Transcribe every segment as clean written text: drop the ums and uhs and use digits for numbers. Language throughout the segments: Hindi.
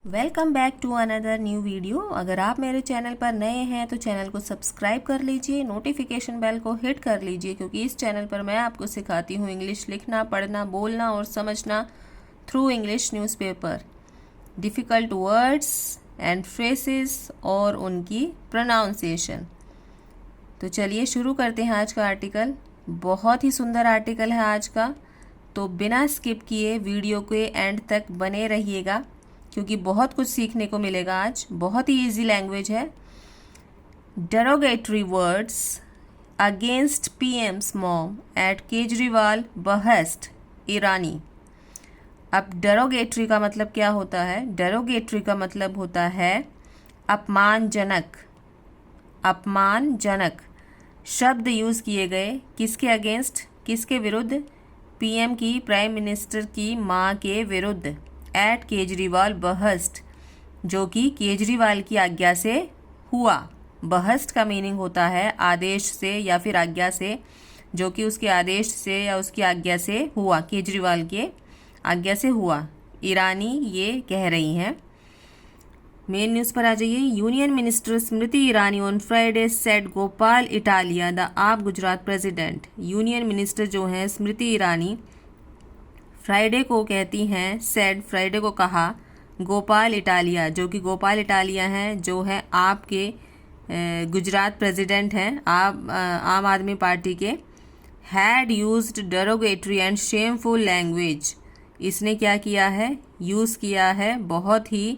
Welcome back to another new video. अगर आप मेरे चैनल पर नए हैं तो चैनल को सब्सक्राइब कर लीजिए, नोटिफिकेशन बेल को हिट कर लीजिए क्योंकि इस चैनल पर मैं आपको सिखाती हूँ इंग्लिश लिखना, पढ़ना, बोलना और समझना through English newspaper, difficult words and phrases और उनकी प्रोनाउंसिएशन। तो चलिए शुरू करते हैं आज का आर्टिकल। बहुत ही सुंदर आर्टिकल है आज का, तो बिना स्किप किए वीडियो के एंड तक बने रहिएगा क्योंकि बहुत कुछ सीखने को मिलेगा आज। बहुत ही इजी लैंग्वेज है। Derogatory words against PM's mom at Kejriwal behest Irani. अब डेरोगेटरी का मतलब क्या होता है? डेरोगेटरी का मतलब होता है अपमानजनक। अपमानजनक शब्द यूज़ किए गए किसके अगेंस्ट, किसके विरुद्ध? पीएम की, प्राइम मिनिस्टर की माँ के विरुद्ध। एट केजरीवाल बहस्ट, जो कि केजरीवाल की आज्ञा से हुआ। बहस्ट का मीनिंग होता है आदेश से या फिर आज्ञा से, जो कि उसके आदेश से या उसकी आज्ञा से हुआ, केजरीवाल के आज्ञा से हुआ। ईरानी ये कह रही हैं। मेन न्यूज़ पर आ जाइए। Union minister Smriti Irani on Friday said Gopal Italia the आप गुजरात प्रेसिडेंट। यूनियन मिनिस्टर जो हैं स्मृति ईरानी फ्राइडे को कहती हैं, सेड फ्राइडे को कहा, गोपाल इटालिया, जो कि गोपाल इटालिया हैं, जो है आपके गुजरात प्रेसिडेंट हैं, आप आम आदमी पार्टी के, had used derogatory and shameful language. इसने क्या किया है? यूज़ किया है बहुत ही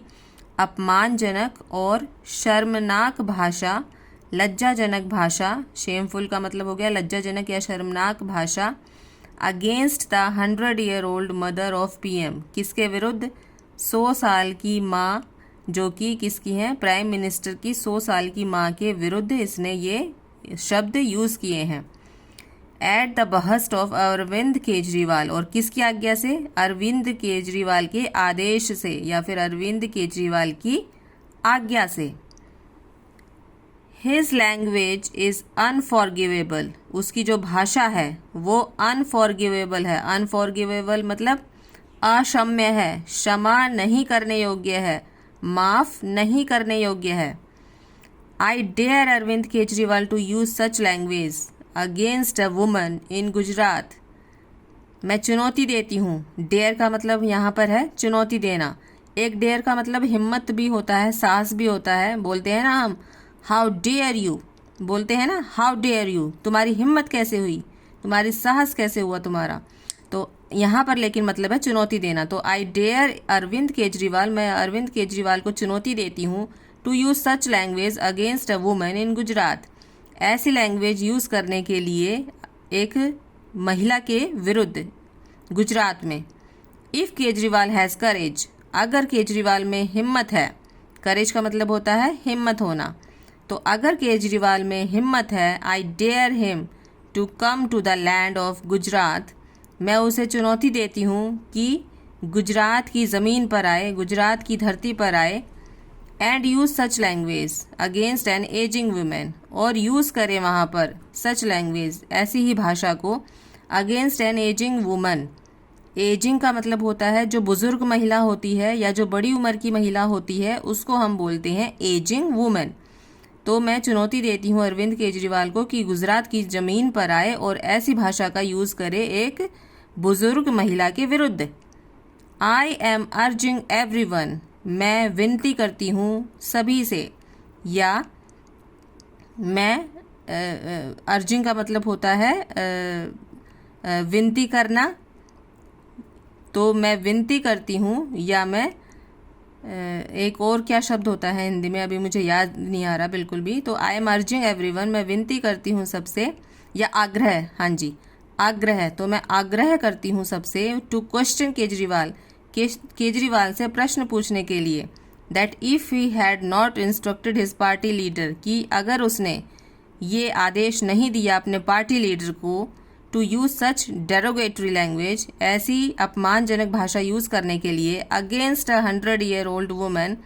अपमानजनक और शर्मनाक भाषा, लज्जाजनक भाषा। शेमफुल का मतलब हो गया लज्जाजनक या शर्मनाक भाषा। Against the 100-year-old mother of PM, किसके विरुद्ध? 100 साल की माँ, जो कि किसकी हैं? प्राइम मिनिस्टर की 100 साल की माँ के विरुद्ध इसने ये शब्द यूज़ किए हैं। At the behest of Arvind Kejriwal, और किसकी आज्ञा से? अरविंद केजरीवाल के आदेश से या फिर अरविंद केजरीवाल की आज्ञा से। हिज लैंग्वेज इज़ अनफॉरगिवेबल, उसकी जो भाषा है वो अनफॉरगिवेबल है। अनफॉरगिवेबल मतलब अक्षम्य है, क्षमा नहीं करने योग्य है, माफ़ नहीं करने योग्य है। I dare Arvind Kejriwal to use such language against a woman in Gujarat. मैं चुनौती देती हूँ। डेयर का मतलब यहाँ पर है चुनौती देना। एक डेयर का मतलब हिम्मत भी होता है, साहस भी होता है। बोलते हैं ना हम, हाउ डेयर यू, बोलते हैं ना, हाउ डेयर यू, तुम्हारी हिम्मत कैसे हुई, तुम्हारी साहस कैसे हुआ तुम्हारा। तो यहाँ पर लेकिन मतलब है चुनौती देना। तो आई डेयर अरविंद केजरीवाल, मैं अरविंद केजरीवाल को चुनौती देती हूँ, to use such language against a woman in Gujarat, ऐसी लैंग्वेज यूज़ करने के लिए एक महिला के विरुद्ध गुजरात में। इफ़ केजरीवाल हैज़ करेज, अगर केजरीवाल में हिम्मत है, करेज का मतलब होता है हिम्मत होना, तो अगर केजरीवाल में हिम्मत है, I dare him to come to the land of Gujarat, मैं उसे चुनौती देती हूँ कि गुजरात की ज़मीन पर आए, गुजरात की धरती पर आए। And use such language against an ageing women, और यूज़ करे वहाँ पर सच लैंग्वेज, ऐसी ही भाषा को, against an ageing woman. Ageing का मतलब होता है जो बुज़ुर्ग महिला होती है या जो बड़ी उम्र की महिला होती है, उसको हम बोलते हैं एजिंग वुमन। तो मैं चुनौती देती हूँ अरविंद केजरीवाल को कि गुजरात की ज़मीन पर आए और ऐसी भाषा का यूज़ करे एक बुज़ुर्ग महिला के विरुद्ध। आई एम अर्जिंग एवरीवन, मैं विनती करती हूँ सभी से, या मैं अर्जिंग का मतलब होता है विनती करना, तो मैं विनती करती हूँ, या मैं एक और क्या शब्द होता है हिंदी में, अभी मुझे याद नहीं आ रहा बिल्कुल भी। तो आई एम अर्जिंग एवरीवन, मैं विनती करती हूँ सबसे, या आग्रह, हाँ जी आग्रह, तो मैं आग्रह करती हूँ सबसे, टू क्वेश्चन केजरीवाल, केजरीवाल से प्रश्न पूछने के लिए, that if he had not instructed his party leader, कि अगर उसने ये आदेश नहीं दिया अपने पार्टी लीडर को, to use such derogatory language, ऐसी अपमानजनक भाषा यूज़ करने के लिए, अगेंस्ट अ 100-year-old वुमन,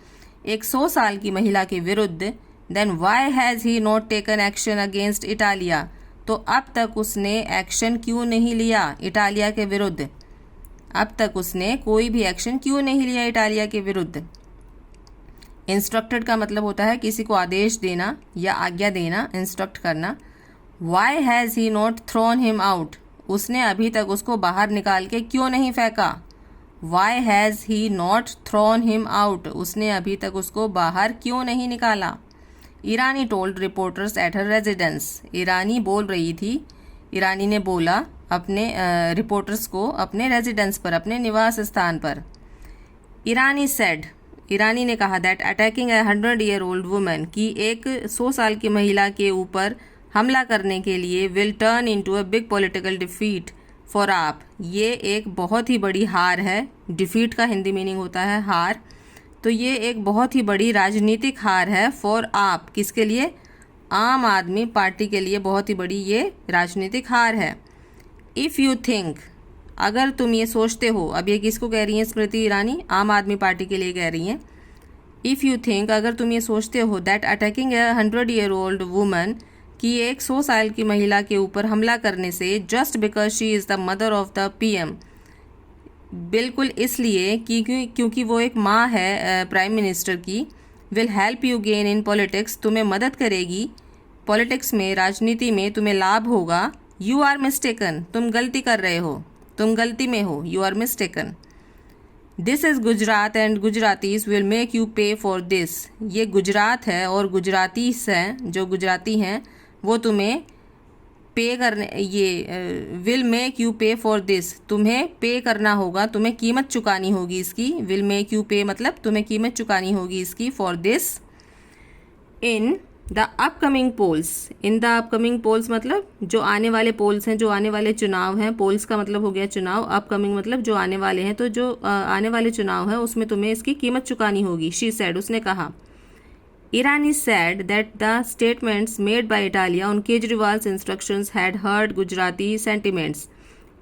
एक 100 साल की महिला के विरुद्ध, then why has he not taken action against Italia, तो अब तक उसने एक्शन क्यों नहीं लिया इटालिया के विरुद्ध? अब तक उसने कोई भी एक्शन क्यों नहीं लिया इटालिया के विरुद्ध? इंस्ट्रक्टेड का मतलब होता है किसी को आदेश देना या आज्ञा देना, इंस्ट्रक्ट करना। Why has he not thrown him out, उसने अभी तक उसको बाहर निकाल के क्यों नहीं फेंका। Why has he not thrown him out, उसने अभी तक उसको बाहर क्यों नहीं निकाला। Irani told reporters at her residence, Irani बोल रही थी, ईरानी ने बोला अपने रिपोर्टर्स को अपने रेजिडेंस पर, अपने निवास स्थान पर। ईरानी सेड, ईरानी ने कहा that attacking A 100-year-old woman, कि एक 100 साल की महिला के ऊपर हमला करने के लिए will turn into a big political defeat for आप, ये एक बहुत ही बड़ी हार है। डिफीट का हिंदी मीनिंग होता है हार, तो ये एक बहुत ही बड़ी राजनीतिक हार है। फॉर आप, किसके लिए, आम आदमी पार्टी के लिए बहुत ही बड़ी ये राजनीतिक हार है। इफ़ यू थिंक, अगर तुम ये सोचते हो, अब ये किसको कह रही हैं स्मृति ईरानी, आम आदमी पार्टी के लिए कह रही हैं। इफ़ यू थिंक, अगर तुम ये सोचते हो that attacking A 100-year-old woman, कि एक 100 साल की महिला के ऊपर हमला करने से, just because she is the mother of the PM, बिल्कुल इसलिए क्योंकि वो एक माँ है प्राइम मिनिस्टर की, will help you gain in politics, तुम्हें मदद करेगी पॉलिटिक्स में, राजनीति में तुम्हें लाभ होगा। यू आर मिस्टेकन, तुम गलती कर रहे हो, तुम गलती में हो, you are mistaken. This is Gujarat and Gujaratis will make you pay for this, ये गुजरात है और गुजरातीस हैं, जो गुजराती हैं वो तुम्हें पे करने, ये will make you pay for this, तुम्हें पे करना होगा, तुम्हें कीमत चुकानी होगी इसकी। विल मेक यू पे मतलब तुम्हें कीमत चुकानी होगी इसकी, for this. In the upcoming polls, in the upcoming polls मतलब जो आने वाले पोल्स हैं, जो आने वाले चुनाव हैं। पोल्स का मतलब हो गया चुनाव, अपकमिंग मतलब जो आने वाले हैं, तो जो आने वाले चुनाव हैं उसमें तुम्हें इसकी कीमत चुकानी होगी। शी सेड, उसने कहा। ईरानी said that the statements made by Italia on Kejriwal's instructions had hurt Gujarati sentiments.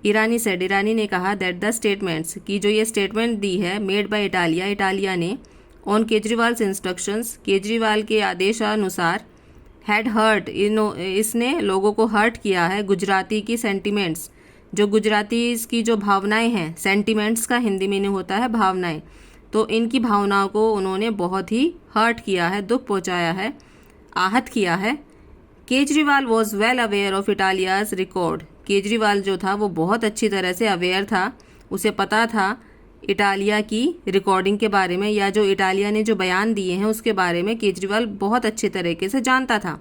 Irani said, ईरानी ने कहा that the statements, की जो ये स्टेटमेंट दी है made by Italia, इटालिया ने, on Kejriwal's instructions, केजरीवाल के आदेशानुसार, had hurt, इसने लोगों को हर्ट किया है, गुजराती की सेंटिमेंट्स, जो गुजराती की जो भावनाएं हैं, सेंटिमेंट्स का हिंदी मीनिंग होता है भावनाएं, तो इनकी भावनाओं को उन्होंने बहुत ही हर्ट किया है, दुख पहुंचाया है, आहत किया है। Kejriwal was well aware of Italia's record, Kejriwal जो था वो बहुत अच्छी तरह से अवेयर था, उसे पता था इटालिया की रिकॉर्डिंग के बारे में, या जो इटालिया ने जो बयान दिए हैं उसके बारे में केजरीवाल बहुत अच्छे तरीके से जानता था।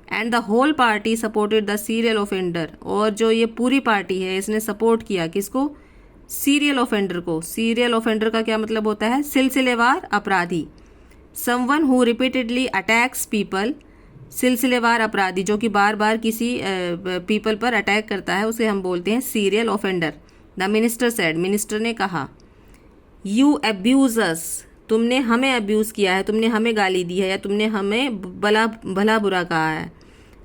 And the whole party supported the serial offender, और जो ये पूरी पार्टी है इसने सपोर्ट किया किसको, सीरियल ऑफेंडर को। सीरियल ऑफेंडर का क्या मतलब होता है, सिलसिलेवार अपराधी। Someone who repeatedly attacks people, सिलसिलेवार अपराधी जो कि बार बार किसी पीपल पर अटैक करता है उसे हम बोलते हैं serial offender. The minister said, minister ने कहा। यू अब्यूज अस, तुमने हमें अब्यूज़ किया है, तुमने हमें गाली दी है, या तुमने हमें भला बुरा कहा है।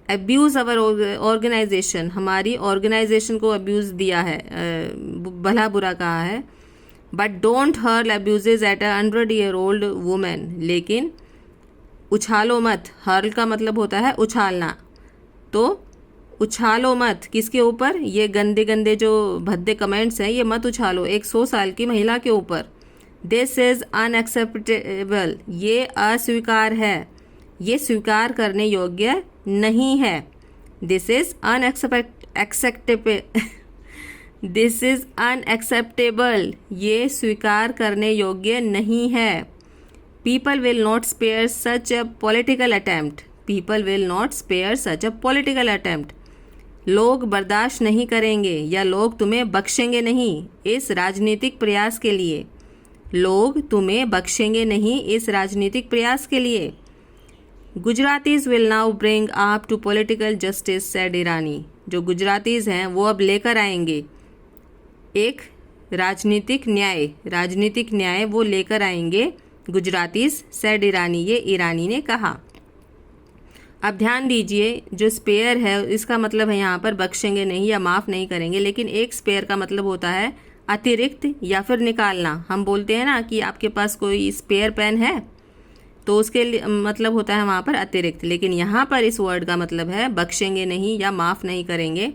अब्यूज़ अवर ऑर्गेनाइजेशन, हमारी ऑर्गेनाइजेशन को अब्यूज़ दिया है, भला बुरा कहा है। But don't hurl abuses at a 100-year-old women, लेकिन उछालो मत, हर्ल का मतलब होता है उछालना, तो उछालो मत किसके ऊपर, ये गंदे गंदे जो भद्दे कमेंट्स हैं ये मत उछालो एक 100 साल की महिला के ऊपर। दिस इज़ अनएक्सेप्टेबल, ये अस्वीकार है, ये स्वीकार करने योग्य नहीं है। This is this is unacceptable, ये स्वीकार करने योग्य नहीं है। People will not spare such a political attempt, people will not spare such a political attempt, लोग बर्दाश्त नहीं करेंगे या लोग तुम्हें बख्शेंगे नहीं इस राजनीतिक प्रयास के लिए, लोग तुम्हें बख्शेंगे नहीं इस राजनीतिक प्रयास के लिए। Gujaratis will now bring up to political justice said Irani, जो गुजरातीज़ हैं वो अब लेकर आएंगे एक राजनीतिक न्याय वो लेकर आएंगे गुजरातीज़ सेड ईरानी, ये ईरानी ने कहा। अब ध्यान दीजिए, जो स्पेयर है इसका मतलब है यहाँ पर बख्शेंगे नहीं या माफ़ नहीं करेंगे, लेकिन एक स्पेयर का मतलब होता है अतिरिक्त या फिर निकालना। हम बोलते हैं ना कि आपके पास कोई स्पेयर पेन है तो उसके मतलब होता है वहाँ पर अतिरिक्त, लेकिन यहाँ पर इस वर्ड का मतलब है बख्शेंगे नहीं या माफ़ नहीं करेंगे।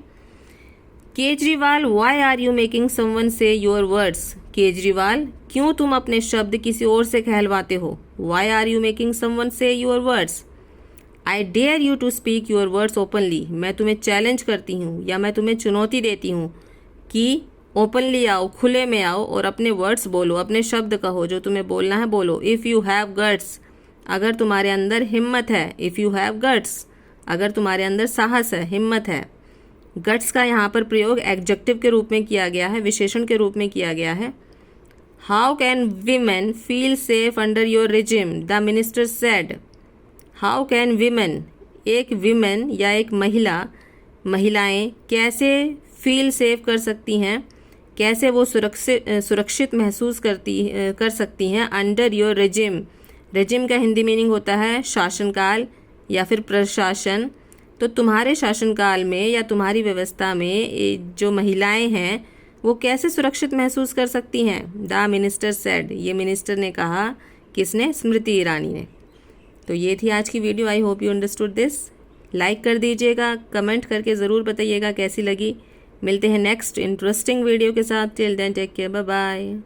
Kejriwal, why are you making someone say your words, Kejriwal, क्यों तुम अपने शब्द किसी और से कहलवाते हो? Why are you making someone say your words? I dare you to speak your words openly, मैं तुम्हें चैलेंज करती हूँ या मैं तुम्हें चुनौती देती हूँ कि ओपनली आओ, खुले में आओ और अपने वर्ड्स बोलो, अपने शब्द कहो, जो तुम्हें बोलना है बोलो। इफ़ यू हैव गट्स, अगर तुम्हारे अंदर हिम्मत है। इफ़ यू हैव गट्स, अगर तुम्हारे अंदर साहस है, हिम्मत है। गट्स का यहाँ पर प्रयोग एडजेक्टिव के रूप में किया गया है, विशेषण के रूप में किया गया है। How can women feel safe under your regime, the minister said. How can women, एक वीमेन या एक महिलाएं कैसे फील सेफ कर सकती हैं, कैसे वो सुरक्षित महसूस कर सकती हैं अंडर योर रेजिम। रेजिम का हिंदी मीनिंग होता है शासनकाल या फिर प्रशासन। तो तुम्हारे शासनकाल में या तुम्हारी व्यवस्था में जो महिलाएं हैं वो कैसे सुरक्षित महसूस कर सकती हैं? द मिनिस्टर सेड, ये मिनिस्टर ने कहा। किसने? स्मृति ईरानी ने। तो ये थी आज की video. I hope you understood this. Like कर दीजिएगा, कमेंट करके ज़रूर बताइएगा कैसी लगी। मिलते हैं नेक्स्ट इंटरेस्टिंग वीडियो के साथ। Till then take care, bye bye.